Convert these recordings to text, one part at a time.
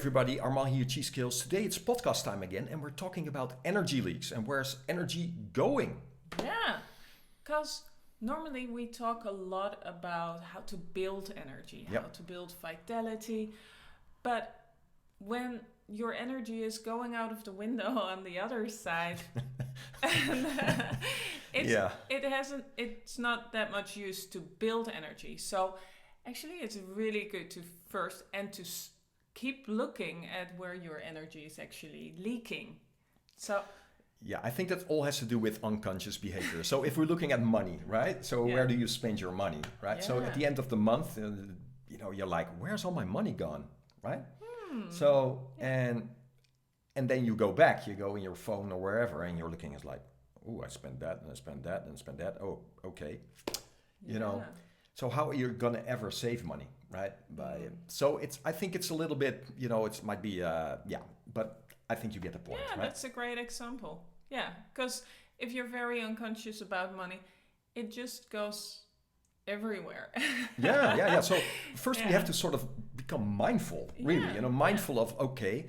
everybody, Armand here, Chi Skills. Today it's podcast time again, and we're talking about energy leaks and where's energy going? Yeah, because normally we talk a lot about how to build energy, how to build vitality, but when your energy is going out of the window on the other side, and, it's not that much use to build energy. So actually it's really good to first and to keep looking at where your energy is actually leaking. So yeah, I think that all has to do with unconscious behavior. So if we're looking at money, right? So where do you spend your money, right? So at the end of the month, you're like, where's all my money gone, right? So and then you go back, you go in your phone or wherever, and you're looking, it's like, oh, I spent that and I spent that and spent that. Oh, okay, you know. So how are you gonna ever save money, right? So I think it's a little bit, it might be, but I think you get the point, yeah, right? That's a great example. Yeah, because if you're very unconscious about money, it just goes everywhere. Yeah. So first we have to sort of become mindful, really, mindful of, okay,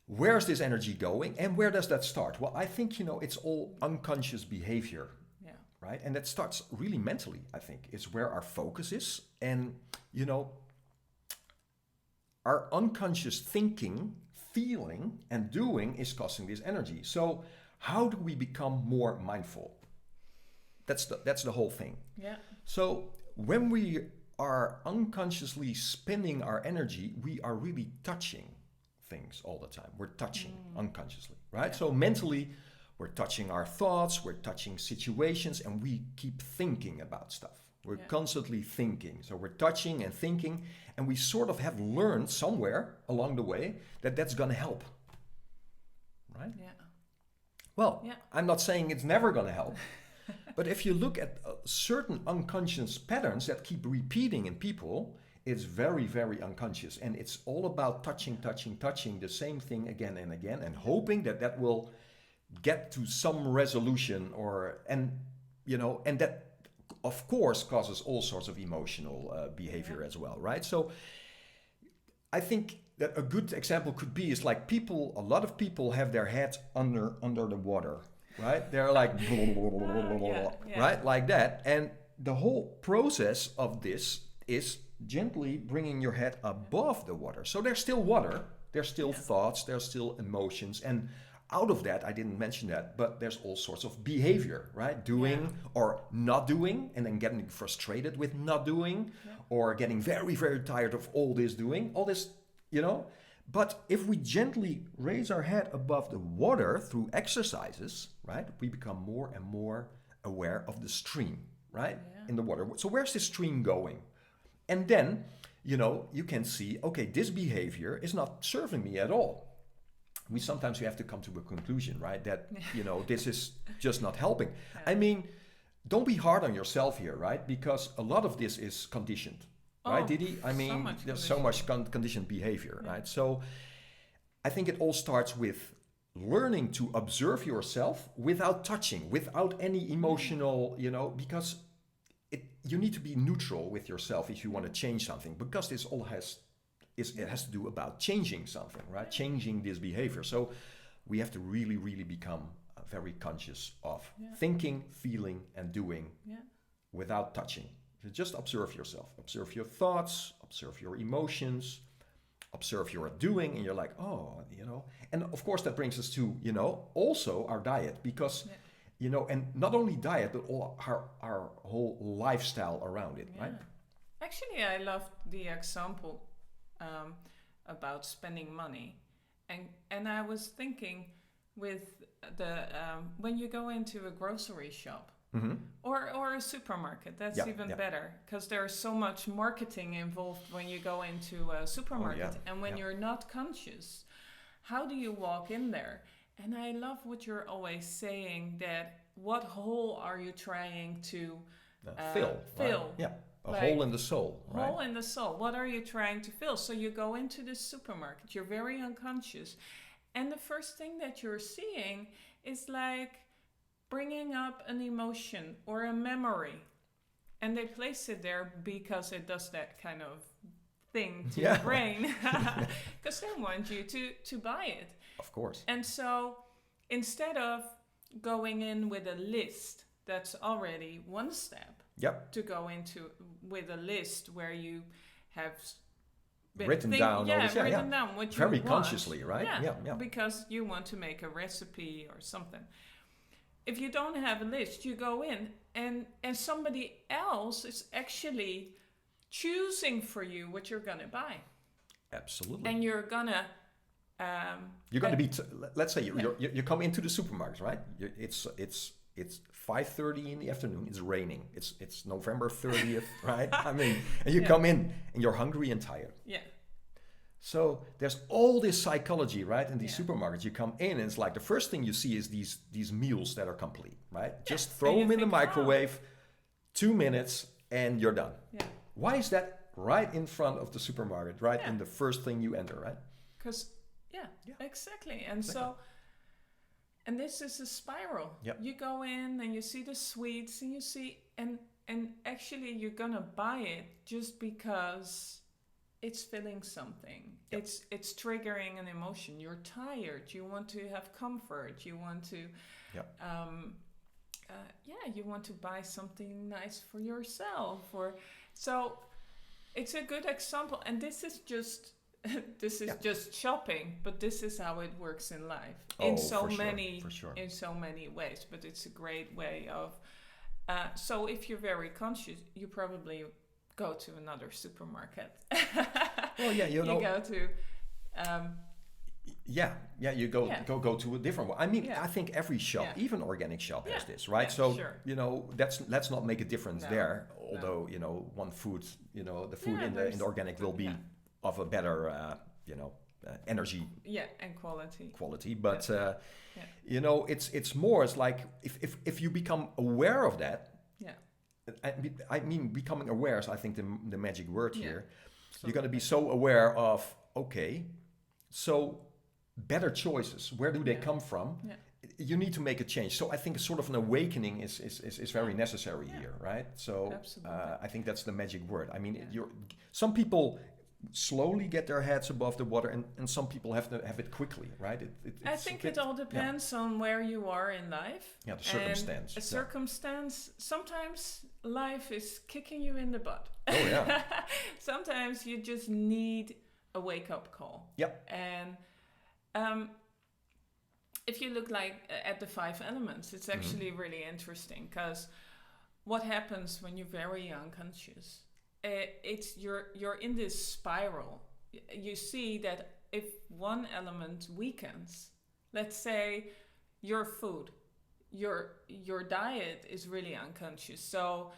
where's this energy going and where does that start? Well, I think, it's all unconscious behavior, right? And that starts really mentally, I think. It's where our focus is. And, our unconscious thinking, feeling, and doing is causing this energy. So how do we become more mindful? That's the whole thing. Yeah. So when we are unconsciously spending our energy, we are really touching things all the time. We're touching unconsciously, right? Yeah. So mentally, we're touching our thoughts, we're touching situations, and we keep thinking about stuff. We're constantly thinking. So we're touching and thinking, and we sort of have learned somewhere along the way that that's going to help, right? Yeah. Well, I'm not saying it's never going to help. But if you look at certain unconscious patterns that keep repeating in people, it's very, very unconscious. And it's all about touching the same thing again and again and hoping that will get to some resolution and that of course causes all sorts of emotional behavior as well, right? So I think that a good example could be is like a lot of people have their heads under the water. Right? They're like, right? Like that. And the whole process of this is gently bringing your head above the water. So there's still water, there's still thoughts, there's still emotions. And out of that, I didn't mention that, but there's all sorts of behavior, right? Doing or not doing, and then getting frustrated with not doing, or getting very, very tired of all this doing, all this, But if we gently raise our head above the water through exercises, right, we become more and more aware of the stream, right, in the water. So where's the stream going? And then, you can see, okay, this behavior is not serving me at all. Sometimes we have to come to a conclusion, right, that, this is just not helping. I mean, don't be hard on yourself here, right, because a lot of this is conditioned. Right, Didi? I mean, there's so much conditioned behavior, right? So I think it all starts with learning to observe yourself without touching, without any emotional, because you need to be neutral with yourself if you want to change something, because this all has to do about changing something, right? Changing this behavior. So we have to really, really become very conscious of thinking, feeling, and doing without touching. Just observe yourself, observe your thoughts, observe your emotions, observe your doing, and you're like, and of course that brings us to, also our diet, because, and not only diet, but all our whole lifestyle around it, right? Actually, I love the example about spending money. And I was thinking with when you go into a grocery shop, or a supermarket, that's even better, because there's so much marketing involved when you go into a supermarket. And when you're not conscious, how do you walk in there? And I love what you're always saying, that what hole are you trying to fill? Right? Yeah, hole in the soul. Right? Hole in the soul. What are you trying to fill? So you go into the supermarket, you're very unconscious. And the first thing that you're seeing is like bringing up an emotion or a memory, and they place it there because it does that kind of thing to your brain because they want you to buy it. Of course. And so instead of going in with a list, that's already one step. Yep. To go into with a list where you have written down what you very want. consciously, right? Yeah, because you want to make a recipe or something. If you don't have a list, you go in and somebody else is actually choosing for you what you're gonna buy. Absolutely. And you're gonna be let's say you come into the supermarket, right? It's 5:30 in the afternoon. It's raining. It's November 30th, right? I mean, and you come in and you're hungry and tired. Yeah. So there's all this psychology, right? In these supermarkets, you come in and it's like the first thing you see is these meals that are complete, right? Just throw them in the microwave, 2 minutes, and you're done. Yeah. Why is that right in front of the supermarket, right? In the first thing you enter, right? Because exactly. And so, and this is a spiral. Yep. You go in and you see the sweets and you see, and actually you're gonna buy it just because it's filling something. Yep. It's triggering an emotion. You're tired. You want to have comfort. You want to, you want to buy something nice for yourself. So it's a good example. And this is just just shopping, but this is how it works in life in so many ways. But it's a great way of. So if you're very conscious, you probably go to another supermarket. Well, yeah, you go to. You go to a different one. I mean, I think every shop, even organic shop, has this, right? So let's not make a difference there. Although one food, the food in the organic will be of a better, energy. Yeah, and quality. But it's more. It's like if you become aware of that. I mean, becoming aware is, I think, the magic word here. You're going to be so aware of, so better choices. Where do they come from? Yeah. You need to make a change. So I think sort of an awakening is very necessary here, right? So I think that's the magic word. I mean, some people slowly get their heads above the water, and some people have it quickly, right? I think it all depends on where you are in life. Yeah, the circumstance. And a circumstance, sometimes life is kicking you in the butt. Oh, yeah. Sometimes you just need a wake-up call. Yep. And if you look at the 5 elements, it's actually really interesting, because what happens when you're very unconscious? It's you're in this spiral. You see that if one element weakens, let's say your food, your diet is really unconscious, so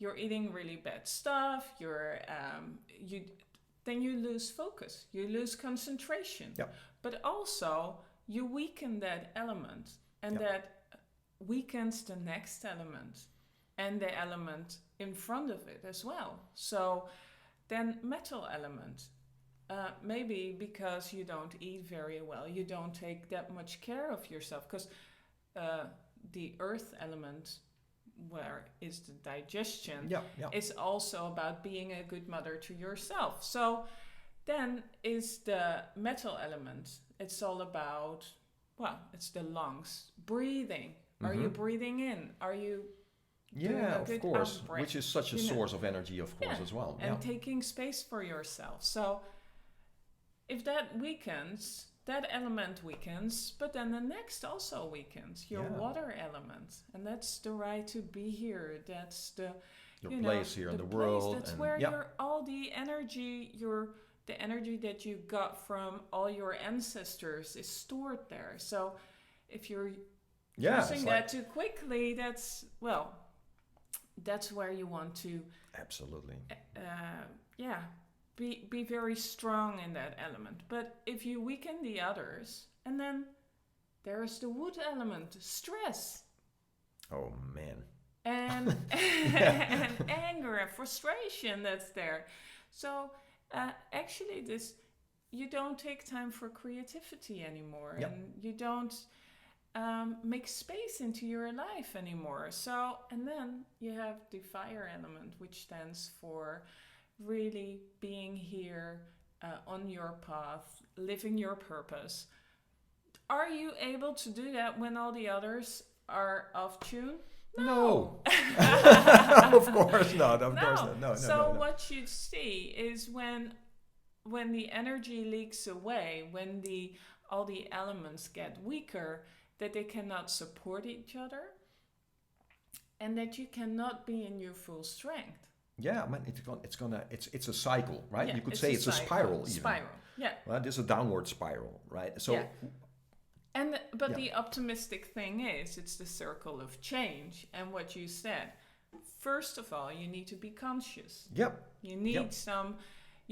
you're eating really bad stuff. Then you lose focus, you lose concentration. Yep. But also you weaken that element, and that weakens the next element and the element in front of it as well. So then metal element, maybe because you don't eat very well, you don't take that much care of yourself, because the earth element, where is the digestion, is also about being a good mother to yourself. So then is the metal element. It's all about, it's the lungs, breathing. Are you breathing in? Are you of course, which is such a source of energy, of course, as well. And taking space for yourself. So if that weakens, that element weakens, but then the next also weakens, your water element. And that's the right to be here. That's the place here in the world. That's where all the energy, the energy that you got from all your ancestors is stored there. So if you're using that too quickly, that's where you want to absolutely be very strong in that element. But if you weaken the others, and then there's the wood element, stress. Oh man. And and anger and frustration that's there. So actually you don't take time for creativity anymore, and you don't make space into your life anymore. So, and then you have the fire element, which stands for really being here on your path, living your purpose. Are you able to do that when all the others are off tune? No. Of course not. Of course not. No. So what you see is when the energy leaks away, when all the elements get weaker, that they cannot support each other, and that you cannot be in your full strength. Yeah, man, it's a cycle, right? Yeah, you could say it's a spiral. Even. Spiral, yeah. Well, there's a downward spiral, right? So. Yeah. But the optimistic thing is, it's the circle of change. And what you said, first of all, you need to be conscious. Yep. You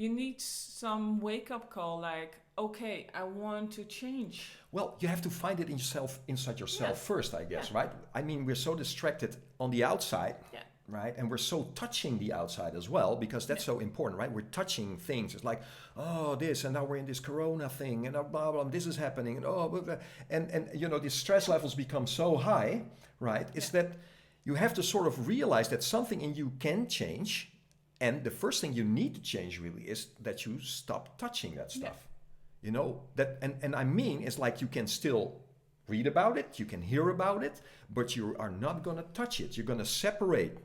need some wake-up call, like, okay, I want to change. Well, you have to find it inside yourself first, I guess, right? I mean, we're so distracted on the outside, right? And we're so touching the outside as well, because that's so important, right? We're touching things. It's like, oh, this, and now we're in this corona thing, and blah, blah, this is happening, and blah, blah. And you know, the stress levels become so high, right? It's that you have to sort of realize that something in you can change, and the first thing you need to change really is that you stop touching that stuff. You know, that, and I mean, it's like you can still read about it, you can hear about it, but you are not going to touch it. You're going to separate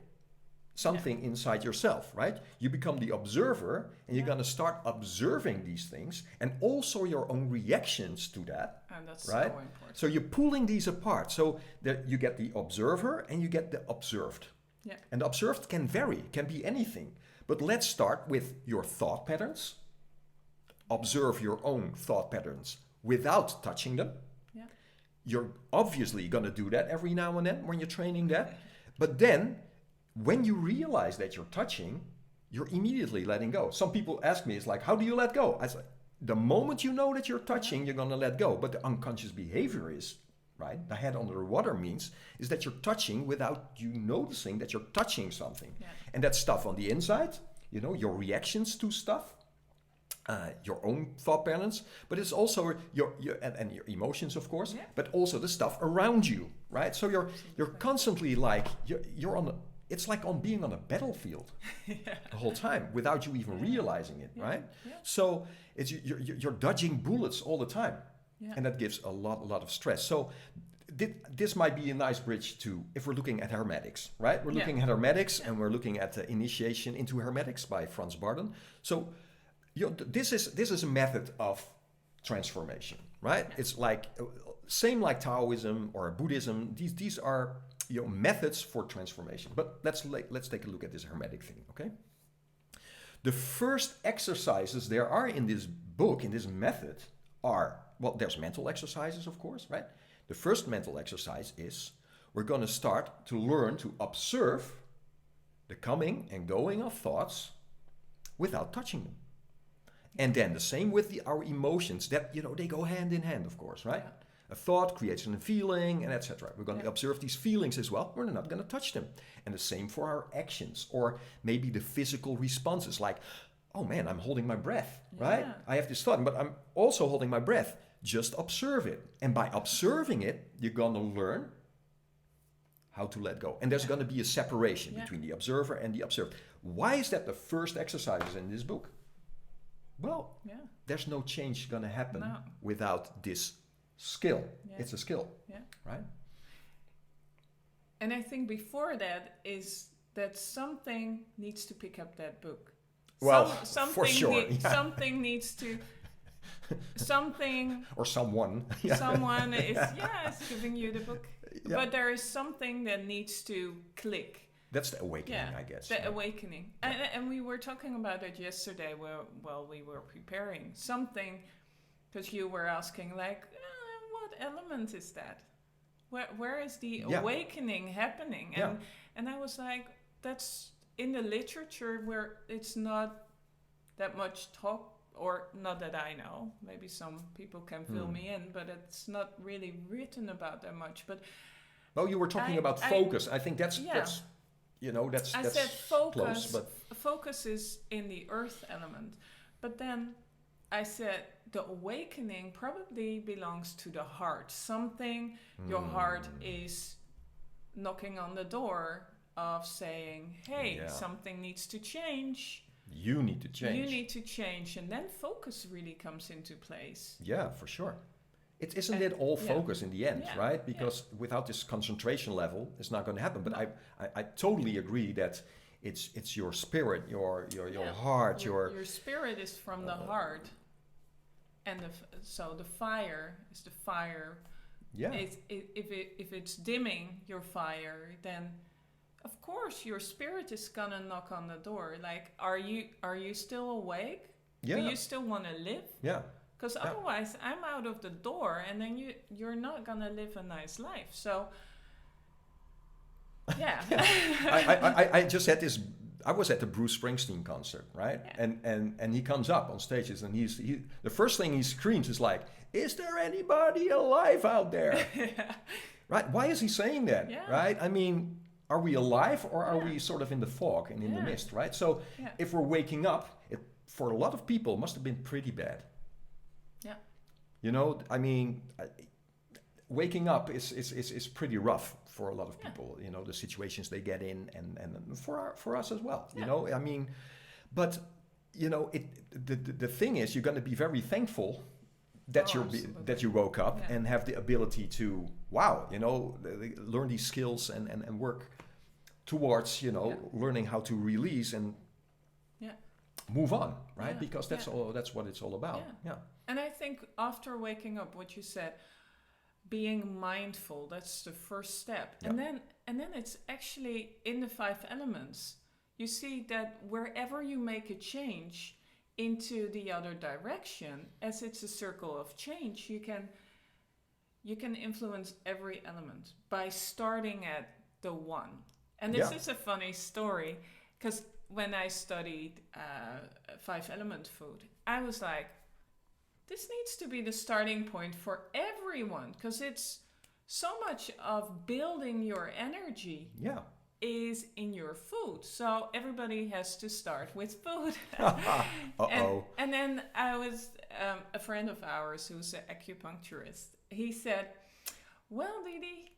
something inside yourself, right? You become the observer, and you're going to start observing these things and also your own reactions to that. And that's right? so important. So you're pulling these apart. So that you get the observer and you get the observed. Yeah. And the observed can vary, can be anything. But let's start with your thought patterns. Observe your own thought patterns without touching them. Yeah. You're obviously going to do that every now and then when you're training that. But then when you realize that you're touching, you're immediately letting go. Some people ask me, it's like, how do you let go? I say, the moment you know that you're touching, you're going to let go. But the unconscious behavior is, right? The head under the water means is that you're touching without you noticing that you're touching something. Yeah. And that's stuff on the inside, you know, your reactions to stuff. Your own thought patterns, but it's also your emotions, of course, but also the stuff around you, right? So you're constantly like you're on it's like on being on a battlefield the whole time without you even realizing it, right? Yeah. So it's you're dodging bullets all the time, and that gives a lot of stress. So this might be a nice bridge to if we're looking at hermetics, right? We're looking at hermetics, and we're looking at the Initiation into Hermetics by Franz Barden. So. This is a method of transformation, right? It's like same like Taoism or Buddhism. These are methods for transformation. But let's take a look at this Hermetic thing, okay? The first exercises there are in this book, in this method, are there's mental exercises, of course, right? The first mental exercise is we're going to start to learn to observe the coming and going of thoughts without touching them. And then the same with our emotions, that, they go hand in hand, of course, right? Yeah. A thought creates a feeling, and etc. We're going to observe these feelings as well. We're not going to touch them. And the same for our actions, or maybe the physical responses, like, oh man, I'm holding my breath, right? I have this thought, but I'm also holding my breath. Just observe it. And by observing it, you're going to learn how to let go. And there's going to be a separation between the observer and the observed. Why is that the first exercises in this book? Well, there's no change going to happen without this skill. Yeah. It's a skill, right? And I think before that is that something needs to pick up that book. Well, for sure. Something needs to... Something... Or someone. Someone is giving you the book. Yeah. But there is something that needs to click. That's the awakening, I guess. The awakening. Yeah. And we were talking about it yesterday while we were preparing something, because you were asking, like, what element is that? Where is the awakening happening? And I was like, that's in the literature where it's not that much talk, or not that I know. Maybe some people can fill me in, but it's not really written about that much. But you were talking about focus. I think that's that's I said focus. Close, but focus is in the earth element. But then I said the awakening probably belongs to the heart. Your heart is knocking on the door of saying, hey, something needs to change. You need to change. You need to change, and then focus really comes into place. Yeah, for sure. Isn't it all focus in the end, right? Because without this concentration level, it's not going to happen. But I totally agree that it's your spirit, your heart, your spirit is from the heart, and so the fire is the fire. Yeah. If it's dimming your fire, then of course your spirit is gonna knock on the door. Like, are you still awake? Yeah. Do you still want to live? Yeah. Because otherwise, I'm out of the door, and then you're not gonna live a nice life. So, yeah. I just had this. I was at the Bruce Springsteen concert, right? Yeah. And he comes up on stages, and he the first thing he screams is like, "Is there anybody alive out there?" Yeah. Right? Why is he saying that? Yeah. Right? I mean, are we alive, or are we sort of in the fog and in the mist? Right? So if we're waking up, it for a lot of people must have been pretty bad. Yeah. You know, I mean, waking up is pretty rough for a lot of people. You know, the situations they get in, and for us as well. You know, I mean, but you know, the thing is, you're going to be very thankful that that you woke up and have the ability to learn these skills and work towards learning how to release and move on, right? Because that's what it's all about. Yeah. And I think after waking up, what you said, being mindful, that's the first step. Yeah. And then it's actually in the 5 elements. You see that wherever you make a change into the other direction, as it's a circle of change, you can influence every element by starting at the 1. And this is a funny story, because when I studied 5 element food, I was like, this needs to be the starting point for everyone, because it's so much of building your energy is in your food. So everybody has to start with food. And then I was a friend of ours who's an acupuncturist. He said, well, Didi,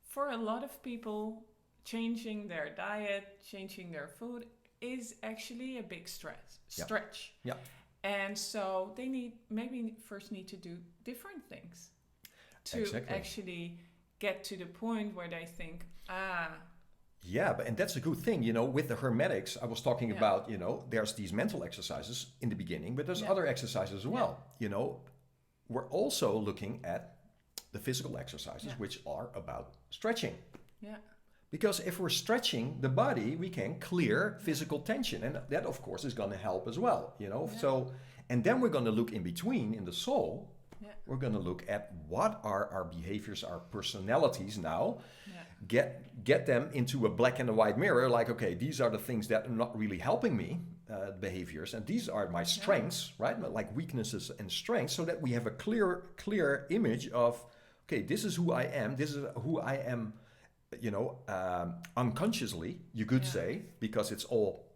for a lot of people, changing their diet, changing their food is actually a big stretch. Yeah. And so they first need to do different things to actually get to the point where they think, Yeah, and that's a good thing. You know, with the Hermetics, I was talking about, there's these mental exercises in the beginning, but there's other exercises as well. You know, we're also looking at the physical exercises, which are about stretching. Yeah. Because if we're stretching the body, we can clear physical tension. And that, of course, is going to help as well, Yeah. So, and then we're going to look in between, in the soul. Yeah. We're going to look at what are our behaviors, our personalities now. Yeah. Get them into a black and a white mirror. Like, okay, these are the things that are not really helping me, behaviors. And these are my strengths, right? Like weaknesses and strengths, so that we have a clear image of, okay, this is who I am. This is who I am. Unconsciously, you could say, because it's all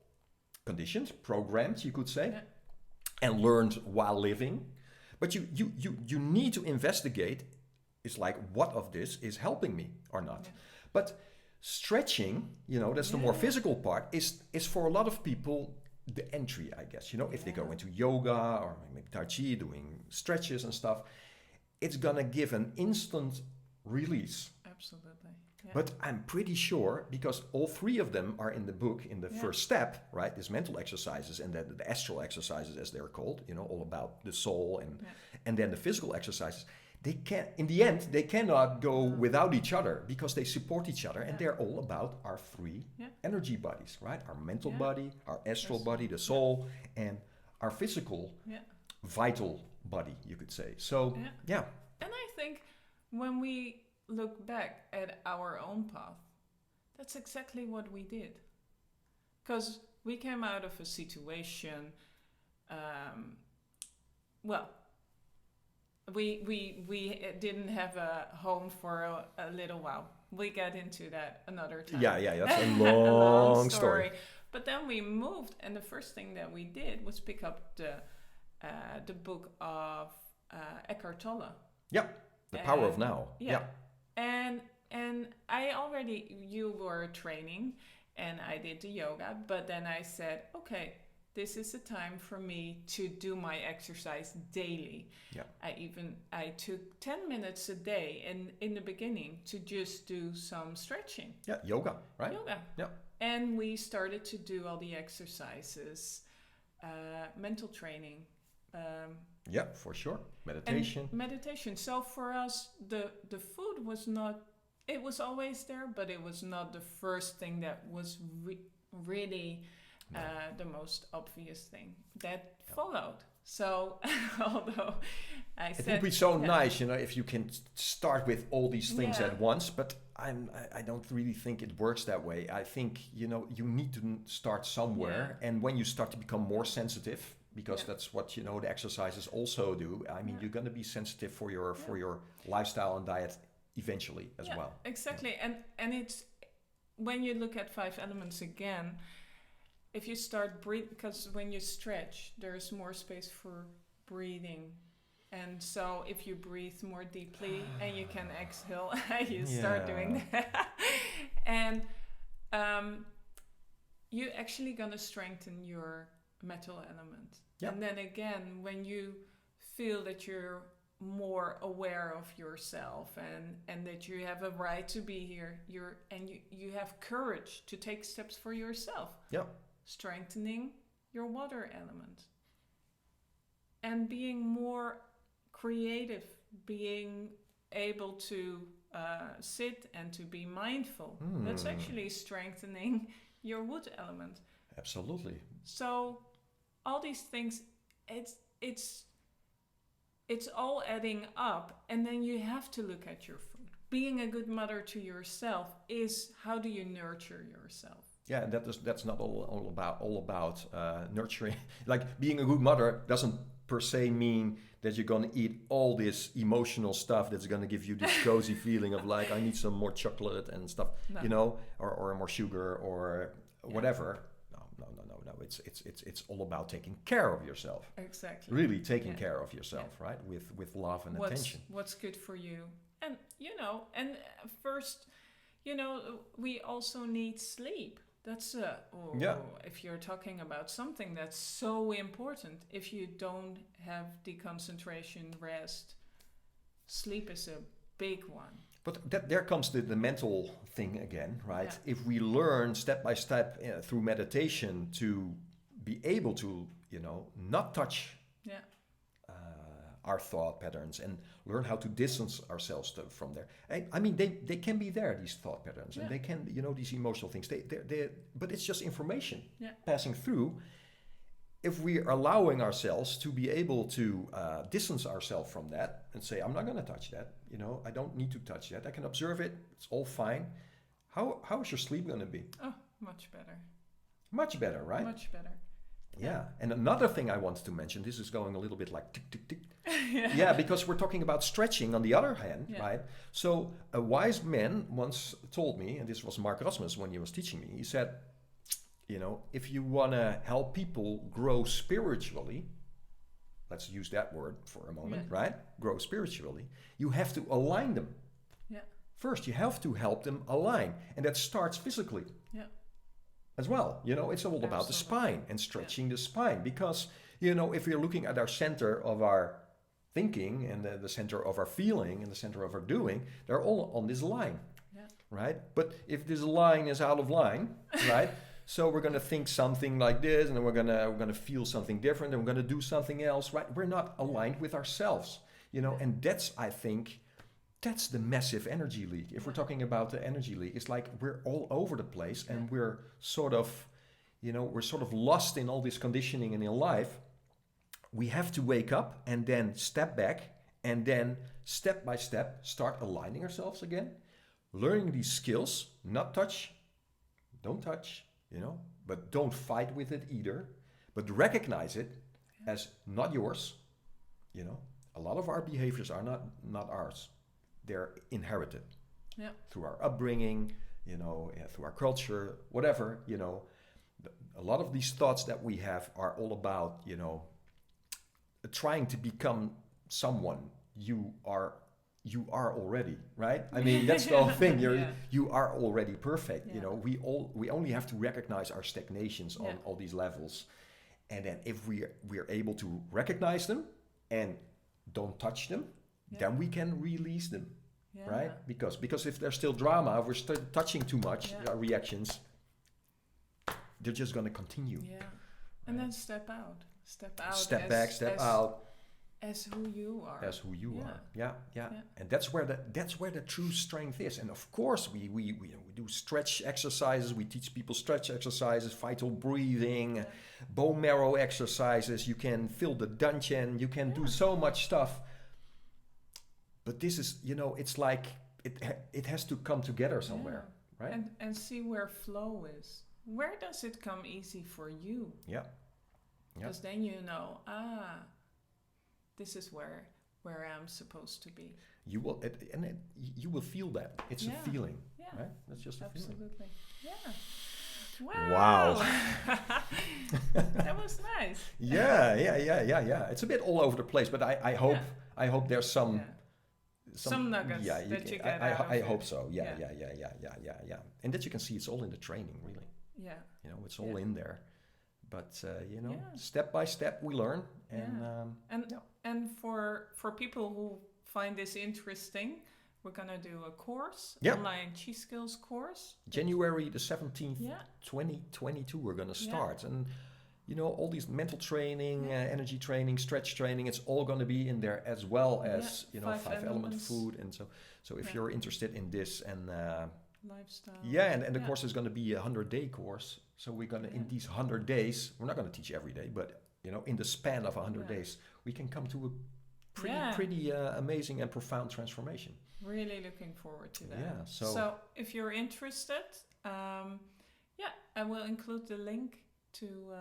conditioned, programmed, you could say, and learned while living. But you need to investigate. It's like, what of this is helping me or not? Yeah. But stretching, that's the more physical part, is for a lot of people the entry, I guess. If they go into yoga or maybe Tai Chi, doing stretches and stuff, it's gonna give an instant release. Absolutely. Yeah. But I'm pretty sure, because all 3 of them are in the book in the first step, right? These mental exercises and then the astral exercises, as they're called, all about the soul, and then the physical exercises. They can't, in the end, they cannot go without each other, because they support each other, and they're all about our 3 energy bodies, right? Our mental body, our astral body, the soul, and our physical, vital body, you could say. So, And I think when we look back at our own path, that's exactly what we did. Because we came out of a situation, we didn't have a home for a little while. We get into that another time. Yeah, that's a long story. But then we moved, and the first thing that we did was pick up the book of Eckhart Tolle. Yeah, The Power of Now. Yeah. And you were training, and I did the yoga, but then I said, okay, this is a time for me to do my exercise daily. Yeah. I took 10 minutes a day in the beginning to just do some stretching. Yeah, yoga, right? Yoga. Yeah. And we started to do all the exercises, mental training. Yeah, for sure. Meditation. Meditation. So for us, the food was not, it was always there, but it was not the first thing that was really the most obvious thing that followed. So although it would be so nice, if you can start with all these things at once, but I don't really think it works that way. I think, you need to start somewhere, and when you start to become more sensitive, because that's what, the exercises also do. I mean, you're going to be sensitive for your lifestyle and diet eventually as well. Exactly. And it's, when you look at 5 elements again, if you start breathing, because when you stretch, there's more space for breathing. And so if you breathe more deeply and you can exhale, you start doing that. And you're actually going to strengthen your metal element. Yep. And then again, when you feel that you're more aware of yourself and that you have a right to be here, you have courage to take steps for yourself. Yep. Strengthening your water element and being more creative, being able to sit and to be mindful. That's actually strengthening your wood element. Absolutely. So all these things, it's all adding up, and then you have to look at your food. Being a good mother to yourself is, how do you nurture yourself? Yeah, and that's not all about nurturing. Like, being a good mother doesn't per se mean that you're going to eat all this emotional stuff that's going to give you this cozy feeling of like, I need some more chocolate and stuff, or more sugar or whatever. No. It's all about taking care of yourself. Exactly. Really taking care of yourself, right? With love and attention. What's good for you. And, and first, we also need sleep. That's if you're talking about something that's so important, if you don't have the concentration, rest, sleep is a big one. But there comes the mental thing again, right? Yeah. If we learn step by step through meditation to be able to, not touch our thought patterns and learn how to distance ourselves from there. I mean, they can be there, these thought patterns, and they can, these emotional things. But it's just information passing through. If we are allowing ourselves to be able to distance ourselves from that and say, I'm not going to touch that, I don't need to touch that. I can observe it. It's all fine. How is your sleep going to be? Oh, much better. Much better, right? Much better. Yeah. And another thing I wanted to mention, this is going a little bit like tick, tick, tick. Yeah, because we're talking about stretching on the other hand, right? So a wise man once told me, and this was Mark Rasmus when he was teaching me, he said, if you want to help people grow spiritually, let's use that word for a moment, right? Grow spiritually, you have to align them. Yeah. First, you have to help them align. And that starts physically. Yeah. As well. It's all about the spine and stretching the spine. Because, if we're looking at our center of our thinking and the center of our feeling and the center of our doing, they're all on this line. Yeah. Right? But if this line is out of line, right? So we're going to think something like this, and then we're going to feel something different, and we're going to do something else, right? We're not aligned with ourselves, and that's, I think, that's the massive energy leak. If we're talking about the energy leak, it's like we're all over the place, and we're sort of, lost in all this conditioning and in life. We have to wake up and then step back, and then step by step start aligning ourselves again, learning these skills, not touch, don't touch. But don't fight with it either, but recognize it as not yours. A lot of our behaviors are not ours. They're inherited through our upbringing, through our culture, whatever, A lot of these thoughts that we have are all about, trying to become someone you are already, right? I mean, that's the whole thing. You are already perfect. We only have to recognize our stagnations on all these levels, And then if we're able to recognize them and don't touch them, then we can release them, right? Because if there's still drama, if we're touching too much, our reactions, they're just going to continue. Yeah. And then step out. Step out. Step back, step out. As who you are. As who you are. Yeah. And that's where the true strength is. And of course we do stretch exercises, we teach people stretch exercises, vital breathing, bone marrow exercises, you can fill the dungeon, you can do so much stuff. But this is, it's like it has to come together somewhere, right? And see where flow is. Where does it come easy for you? Yeah. Because then this is where I'm supposed to be. You will, you will feel that. It's a feeling, right? That's just a feeling. Absolutely. Yeah. Wow. That was nice. Yeah. It's a bit all over the place, but I hope there's some nuggets that you get out of I it. hope so. Yeah. And that you can see it's all in the training, really. Yeah. It's all in there. But step by step we learn, and for people who find this interesting, we're gonna do a course, online Chi Skills course. January the 17th, 2022, we're gonna start, and all these mental training, energy training, stretch training, it's all gonna be in there, as well as 5 element food, and so if you're interested in this and lifestyle. And the course is going to be a 100-day course. So we're going to, in these 100 days, we're not going to teach every day, but in the span of 100 days, we can come to a pretty amazing and profound transformation. Really looking forward to that. Yeah. So if you're interested, I will include the link to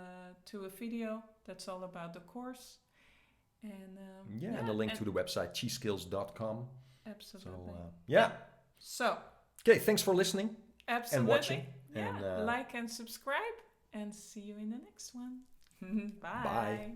a video that's all about the course, and and the link to the website chiskills.com. Absolutely. So. Okay, thanks for listening and watching. And like and subscribe, and see you in the next one. Bye. Bye.